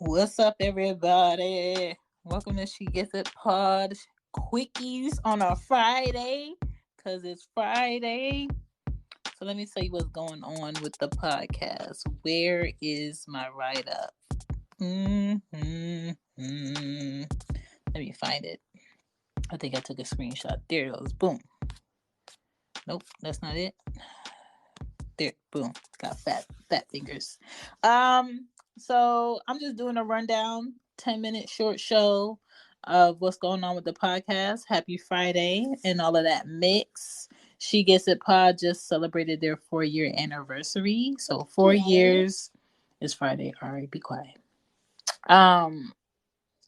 What's up, everybody? Welcome to She Gets It Pod Quickies on a Friday, because it's Friday. So let me tell you what's going on with the podcast. Where is my write up? Let me find it. I think I took a screenshot. There it goes. Boom. Nope, that's not it. There, boom. Got fat fingers. So I'm just doing a rundown, 10-minute short show of what's going on with the podcast. Happy Friday and all of that mix. She Gets It Pod just celebrated their 4-year anniversary. So 4 years is Friday. All right, be quiet.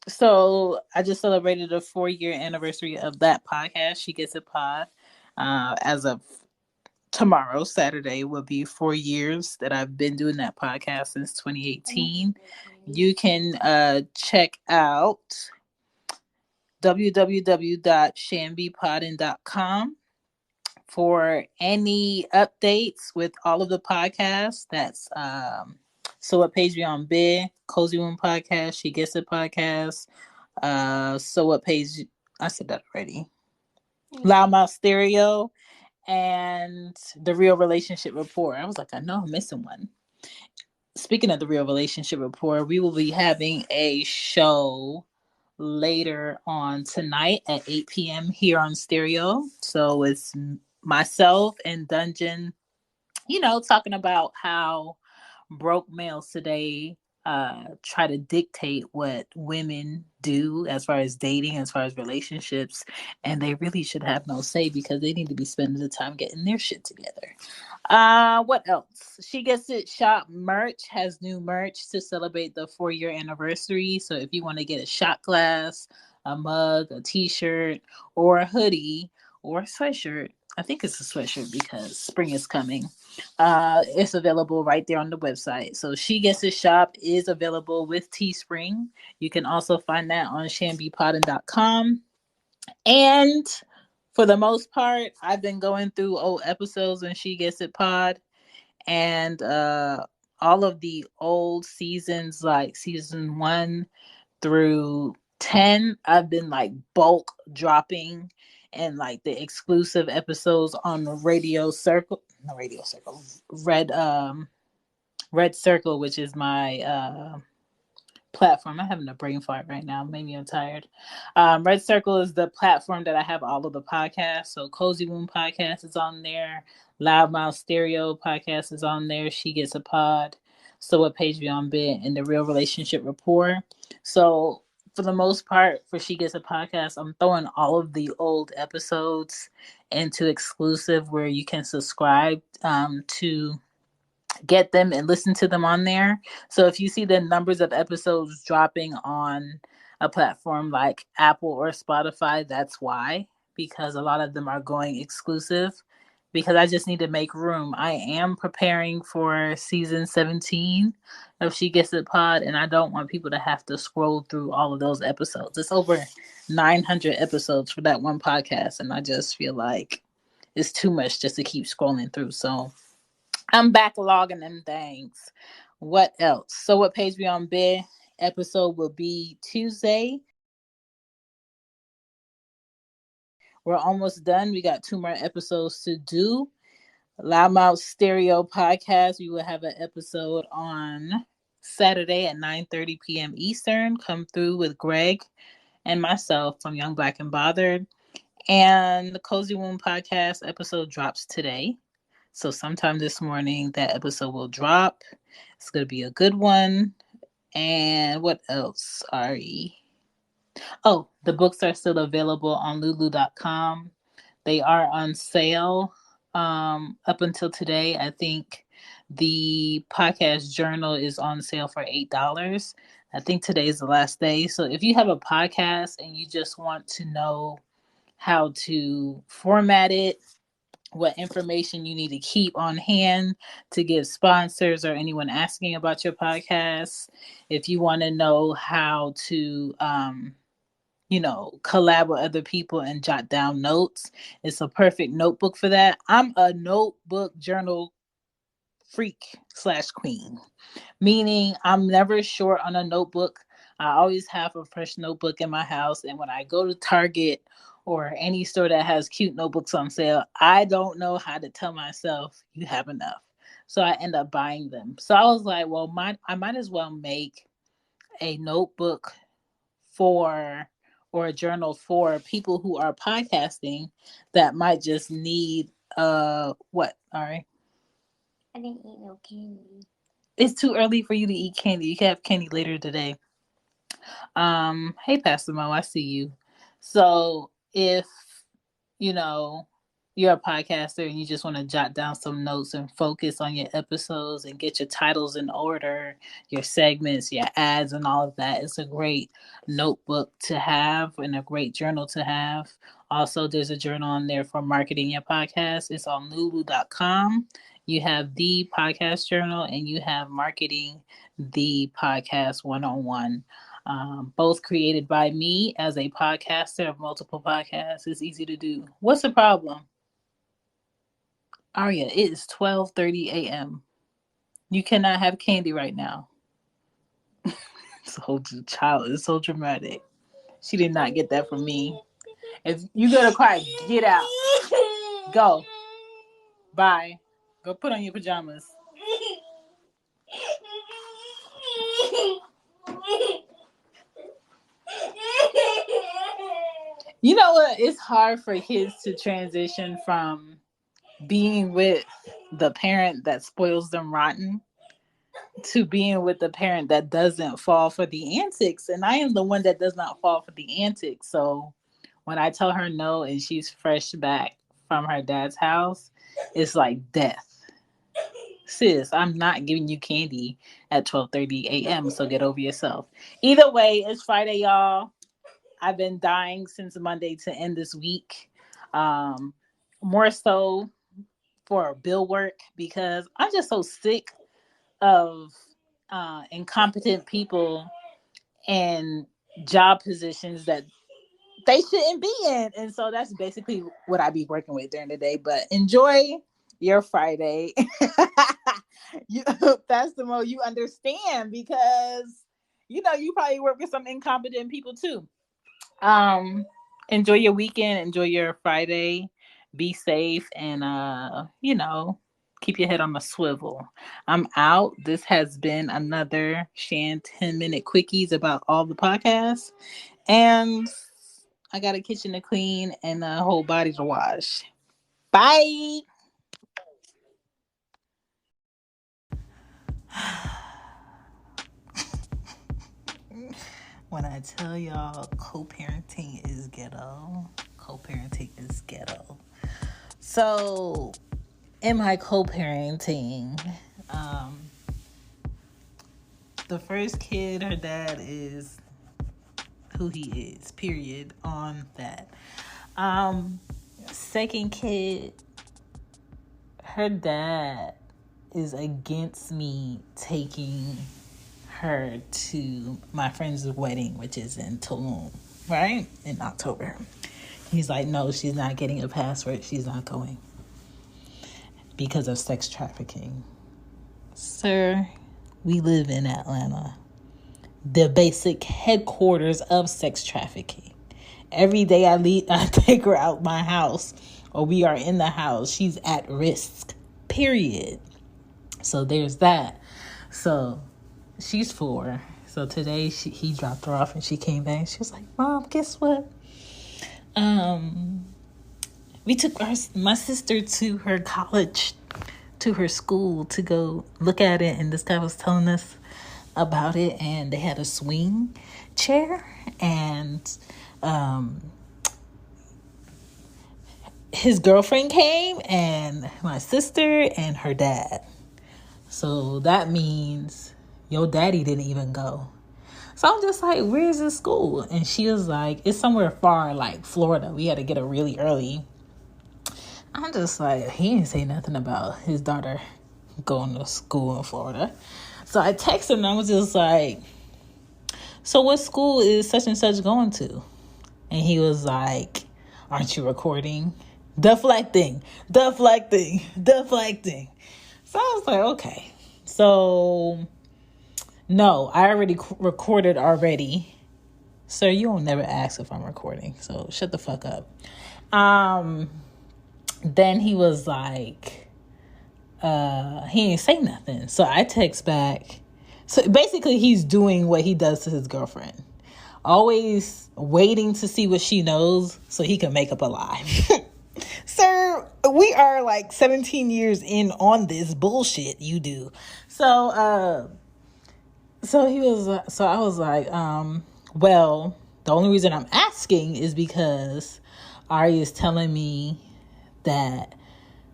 So I just celebrated a 4-year anniversary of that podcast. She Gets It Pod. As of tomorrow, Saturday, will be 4 years that I've been doing that podcast since 2018. You can check out www.shambypodden.com for any updates with all of the podcasts. That's So What Page Beyond Bed, Cozy Womb Podcast, She Gets It Podcast, So What Page, I said that already, Loudmouth Stereo, and The Real Relationship Report. I was like, I know I'm missing one. Speaking of The Real Relationship Report, we will be having a show later on tonight at 8 p.m. here on Stereo. So it's myself and Dungeon, talking about how broke males today try to dictate what women do as far as dating, as far as relationships, and they really should have no say because they need to be spending the time getting their shit together. What else? She Gets It Shop merch has new merch to celebrate the 4-year anniversary. So if you want to get a shot glass, a mug, a t-shirt, or a hoodie, or a sweatshirt, I think it's a sweatshirt because spring is coming. It's available right there on the website. So She Gets It Shop is available with Teespring. You can also find that on shambypodden.com. And for the most part, I've been going through old episodes when She Gets It Pod, and all of the old seasons, like season 1 through 10, I've been like bulk dropping, and like the exclusive episodes on the Red Circle, which is my platform. I'm having a brain fart right now. Maybe I'm tired. Red Circle is the platform that I have all of the podcasts. So Cozy Womb Podcast is on there. Loudmouth Stereo Podcast is on there. She Gets a Pod. So What Page Beyond Bed, and The Real Relationship Rapport. So for the most part, for She Gets a Podcast, I'm throwing all of the old episodes into exclusive where you can subscribe to get them and listen to them on there. So if you see the numbers of episodes dropping on a platform like Apple or Spotify, that's why, because a lot of them are going exclusive, because I just need to make room. I am preparing for season 17 of She Gets It Pod, and I don't want people to have to scroll through all of those episodes. It's over 900 episodes for that one podcast, and I just feel like it's too much just to keep scrolling through. So I'm backlogging them things. What else? So What Page Beyond Bed episode will be Tuesday. We're almost done. We got 2 more episodes to do. Loudmouth Stereo Podcast, we will have an episode on Saturday at 9:30 p.m. Eastern. Come through with Greg and myself from Young Black and Bothered. And the Cozy Womb Podcast episode drops today. So sometime this morning, that episode will drop. It's going to be a good one. And what else, Ari? Oh, the books are still available on lulu.com. They are on sale up until today. I think the podcast journal is on sale for $8. I think today is the last day. So if you have a podcast and you just want to know how to format it, what information you need to keep on hand to give sponsors or anyone asking about your podcast, if you want to know how to collab with other people and jot down notes, it's a perfect notebook for that. I'm a notebook journal freak/queen. Meaning I'm never short on a notebook. I always have a fresh notebook in my house. And when I go to Target or any store that has cute notebooks on sale, I don't know how to tell myself you have enough. So I end up buying them. So I was like, well, I might as well make a notebook for or a journal for people who are podcasting that might just need what? All right. I didn't eat no candy. It's too early for you to eat candy. You can have candy later today. Hey Pastor Mo, I see you. So if you know you're a podcaster and you just want to jot down some notes and focus on your episodes and get your titles in order, your segments, your ads, and all of that, it's a great notebook to have and a great journal to have. Also, there's a journal on there for marketing your podcast. It's on lulu.com. You have the podcast journal and you have marketing the podcast 101. Both created by me as a podcaster of multiple podcasts. It's easy to do. What's the problem? Aria, it is 12:30 a.m. You cannot have candy right now. So child is so dramatic. She did not get that from me. If you go to cry, get out. Go. Bye. Go put on your pajamas. You know what? It's hard for kids to transition from being with the parent that spoils them rotten to being with the parent that doesn't fall for the antics. And I am the one that does not fall for the antics. So when I tell her no and she's fresh back from her dad's house, it's like death. Sis, I'm not giving you candy at 12:30 a.m. So get over yourself. Either way, it's Friday, y'all. I've been dying since Monday to end this week. More so for bill work because I'm just so sick of incompetent people in job positions that they shouldn't be in. And so that's basically what I be working with during the day. But enjoy your Friday. You, Pastor Mo, you understand because, you probably work with some incompetent people too. Enjoy your weekend, enjoy your Friday, be safe, and keep your head on the swivel. I'm out. This has been another Shan 10-minute quickies about all the podcasts. And I got a kitchen to clean and a whole body to wash. Bye. When I tell y'all co-parenting is ghetto, co-parenting is ghetto. So, in my co-parenting, the first kid, her dad is who he is, period, on that. Second kid, her dad is against me taking her to my friend's wedding, which is in Tulum, right? In October. He's like, no, she's not getting a passport. She's not going because of sex trafficking. Sir, we live in Atlanta, the basic headquarters of sex trafficking. Every day I take her out my house or we are in the house, she's at risk, period. So there's that. So she's 4. So today he dropped her off and she came back. She was like, Mom, guess what? We took my sister to her college, to her school to go look at it. And this guy was telling us about it. And they had a swing chair. And his girlfriend came and my sister and her dad. So that means your daddy didn't even go. So I'm just like, where's the school? And she was like, it's somewhere far, like Florida. We had to get up really early. I'm just like, he didn't say nothing about his daughter going to school in Florida. So I texted him and I was just like, so what school is such and such going to? And he was like, aren't you recording? Deflecting. So I was like, okay. So, no, I already recorded already. Sir, you don't never ask if I'm recording, so shut the fuck up. Then he was like, he ain't say nothing. So I text back. So basically he's doing what he does to his girlfriend. Always waiting to see what she knows so he can make up a lie. Sir, we are like 17 years in on this bullshit you do. So I was like, well, the only reason I'm asking is because Ari is telling me that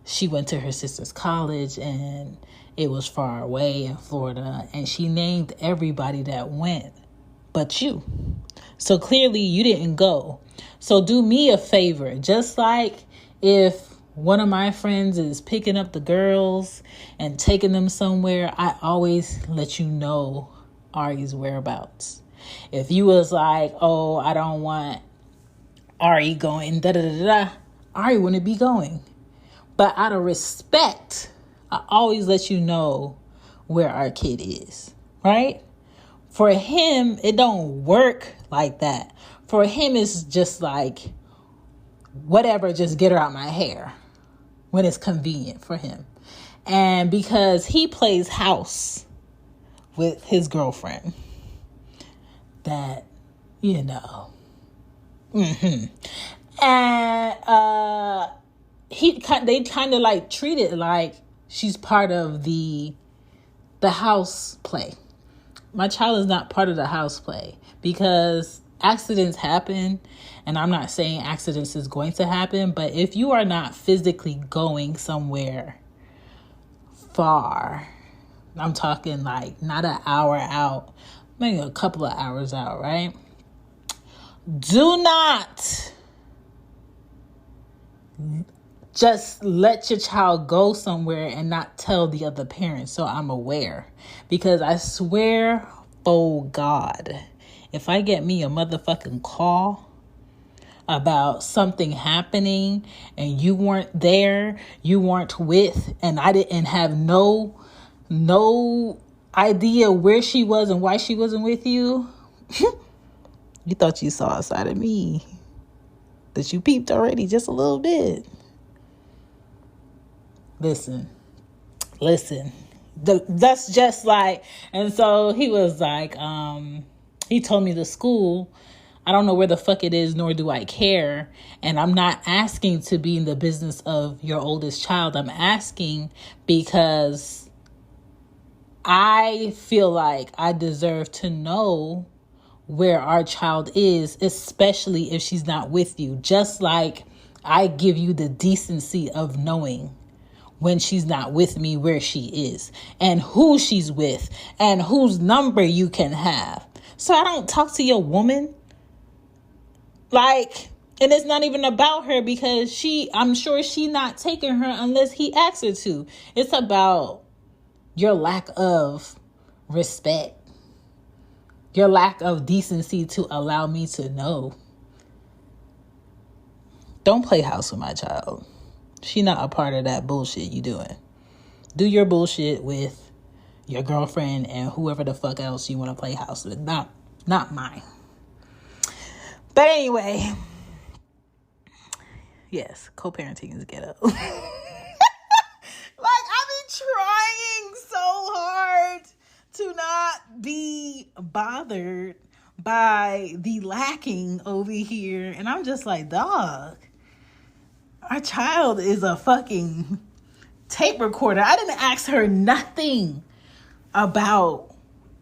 she went to her sister's college and it was far away in Florida, and she named everybody that went but you. So clearly you didn't go. So do me a favor, just like if one of my friends is picking up the girls and taking them somewhere, I always let you know Ari's whereabouts. If you was like, oh, I don't want Ari going, Ari wouldn't be going. But out of respect, I always let you know where our kid is, right? For him, it don't work like that. For him, it's just like, whatever, just get her out my hair when it's convenient for him. And because he plays house with his girlfriend, that, you know. And they kind of like treat it like she's part of the house play. My child is not part of the house play because accidents happen, and I'm not saying accidents is going to happen, but if you are not physically going somewhere far, I'm talking like not an hour out, maybe a couple of hours out, right? Do not just let your child go somewhere and not tell the other parent. So I'm aware, because I swear, oh God, if I get me a motherfucking call about something happening and you weren't there, you weren't with, and I didn't have no idea where she was and why she wasn't with you, you thought you saw a side of me that you peeped already just a little bit. Listen. That's just like, and so he was like, he told me the school, I don't know where the fuck it is, nor do I care. And I'm not asking to be in the business of your oldest child. I'm asking because I feel like I deserve to know where our child is, especially if she's not with you. Just like I give you the decency of knowing when she's not with me where she is and who she's with and whose number you can have. So I don't talk to your woman. Like, and it's not even about her because I'm sure she not taking her unless he asks her to. It's about your lack of respect, your lack of decency to allow me to know. Don't play house with my child. She not a part of that bullshit you doing. Do your bullshit with your girlfriend and whoever the fuck else you want to play house with. Not mine. But anyway, yes, co-parenting is ghetto. Like, I've been trying so hard to not be bothered by the lacking over here. And I'm just like, dog, our child is a fucking tape recorder. I didn't ask her nothing about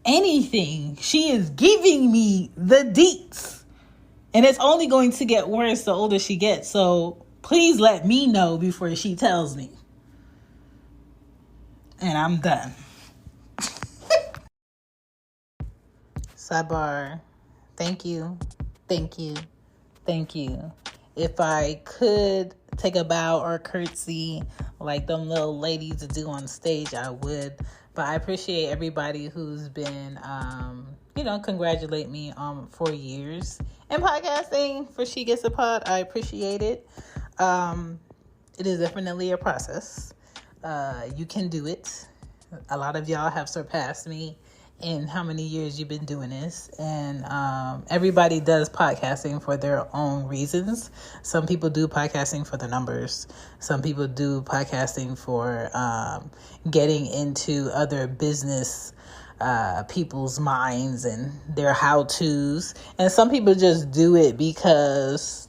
anything. She is giving me the deets. And it's only going to get worse the older she gets. So please let me know before she tells me. And I'm done. Sidebar. Thank you. If I could take a bow or curtsy like them little ladies do on stage, I would. But I appreciate everybody who's been, congratulate me on 4 years in podcasting for She Gets a Pod. I appreciate it. It is definitely a process. You can do it. A lot of y'all have surpassed me in how many years you've been doing this. And everybody does podcasting for their own reasons. Some people do podcasting for the numbers. Some people do podcasting for getting into other business people's minds and their how-tos. And some people just do it because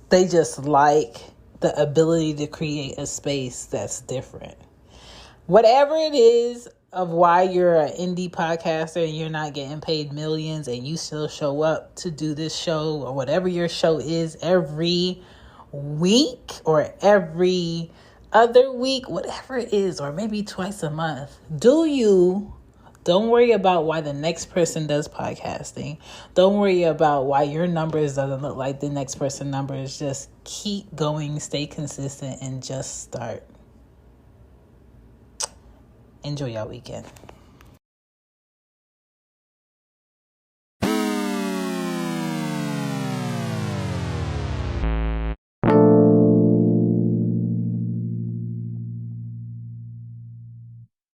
they just like the ability to create a space that's different. Whatever it is of why you're an indie podcaster and you're not getting paid millions and you still show up to do this show or whatever your show is every week or every other week, whatever it is, or maybe twice a month, do you. Don't worry about why the next person does podcasting. Don't worry about why your numbers doesn't look like the next person's numbers. Just keep going, stay consistent, and just start. Enjoy your weekend.